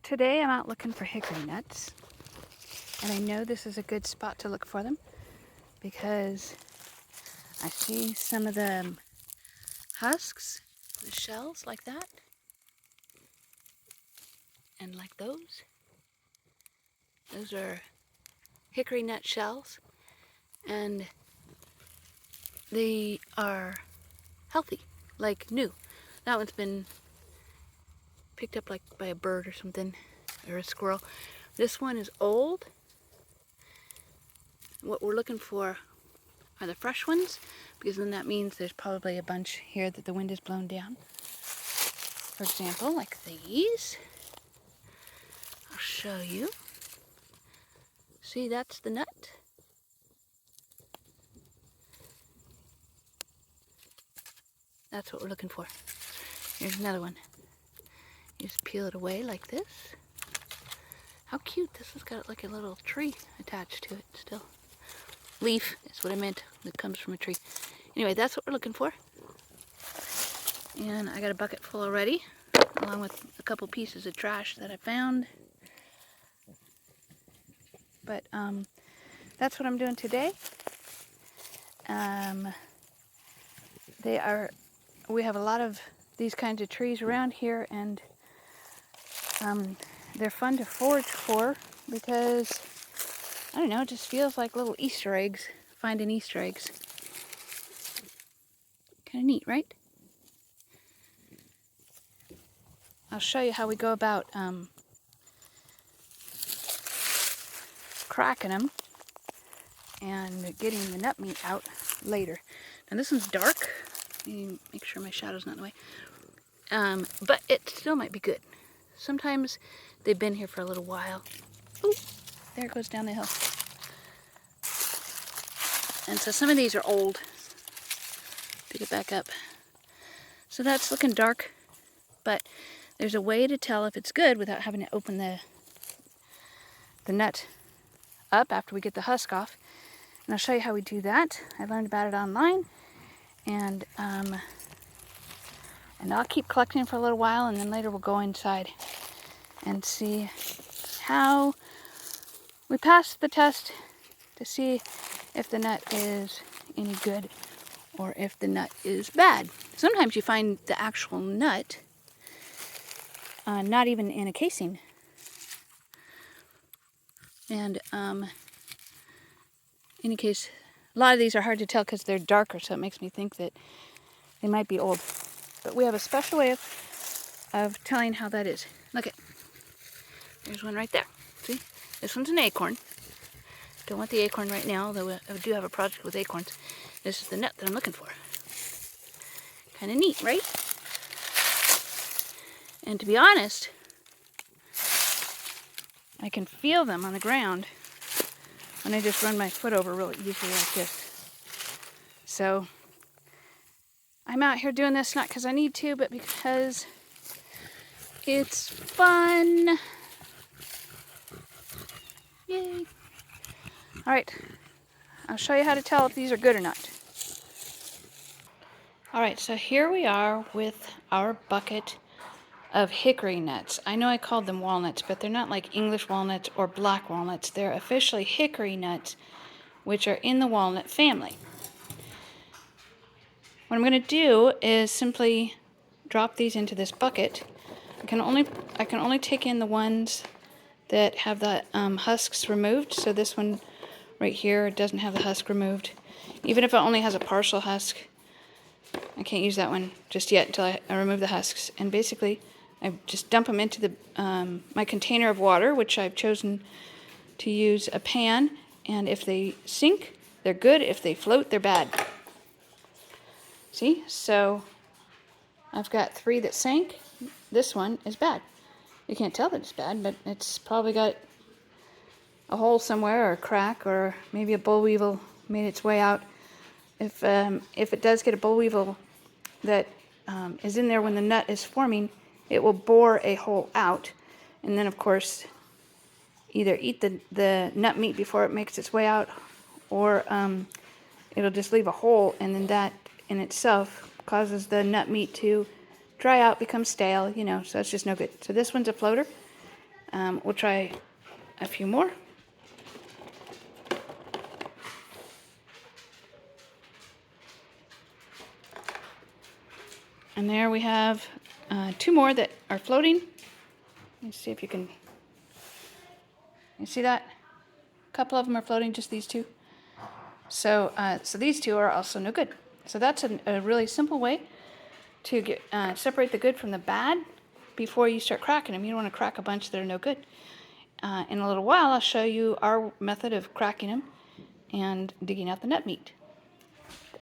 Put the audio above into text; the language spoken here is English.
Today I'm out looking for hickory nuts, and I know this is a good spot to look for them because I see some of the husks, the shells like that, and like those. Those are hickory nut shells, and they are healthy, like new. That one's been picked up like by a bird or something, or a squirrel. This one is old. What we're looking for are the fresh ones, because then that means there's probably a bunch here that the wind has blown down. For example, like these. I'll show you. See, that's the nut. That's what we're looking for. Here's another one. You just peel it away like this. How cute. This has got like a little tree attached to it still. Leaf is what I meant, that comes from a tree. Anyway, that's what we're looking for. And I got a bucket full already, along with a couple pieces of trash that I found. But that's what I'm doing today. We have a lot of these kinds of trees around here, and they're fun to forage for because, I don't know, it just feels like little Easter eggs, finding Easter eggs. Kind of neat, right? I'll show you how we go about cracking them and getting the nut meat out later. Now this one's dark. Let me make sure my shadow's not in the way. But it still might be good. Sometimes they've been here for a little while. Ooh, there it goes down the hill. And so some of these are old. Pick it back up. So that's looking dark, but there's a way to tell if it's good without having to open the nut up after we get the husk off. And I'll show you how we do that. I learned about it online, and I'll keep collecting for a little while, and then later we'll go inside and see how we pass the test to see if the nut is any good or if the nut is bad. Sometimes you find the actual nut not even in a casing. And in any case, a lot of these are hard to tell because they're darker, so it makes me think that they might be old. But we have a special way of telling how that is. Look at, there's one right there. See? This one's an acorn. Don't want the acorn right now, although I do have a project with acorns. This is the nut that I'm looking for. Kind of neat, right? And to be honest, I can feel them on the ground when I just run my foot over real easily like this. So I'm out here doing this not because I need to, but because it's fun. Yay. All right, I'll show you how to tell if these are good or not. All right, so here we are with our bucket of hickory nuts. I know I called them walnuts, but they're not like English walnuts or black walnuts. They're officially hickory nuts, which are in the walnut family. What I'm going to do is simply drop these into this bucket. I can only take in the ones that have the husks removed. So this one right here doesn't have the husk removed. Even if it only has a partial husk, I can't use that one just yet until I remove the husks. And basically, I just dump them into the my container of water, which I've chosen to use a pan. And if they sink, they're good. If they float, they're bad. See? So I've got 3 that sank. This one is bad. You can't tell that it's bad, but it's probably got a hole somewhere, or a crack, or maybe a boll weevil made its way out. If it does get a boll weevil that is in there when the nut is forming, it will bore a hole out, and then of course either eat the nut meat before it makes its way out, or it'll just leave a hole, and then that in itself causes the nut meat to dry out, become stale, you know, so it's just no good. So this one's a floater, We'll try a few more. And there we have 2 more that are floating. Let's see if you can. You see that? A couple of them are floating, just these 2. So, so these 2 are also no good. So that's a really simple way to get, separate the good from the bad before you start cracking them. You don't want to crack a bunch that are no good. In a little while, I'll show you our method of cracking them and digging out the nut meat.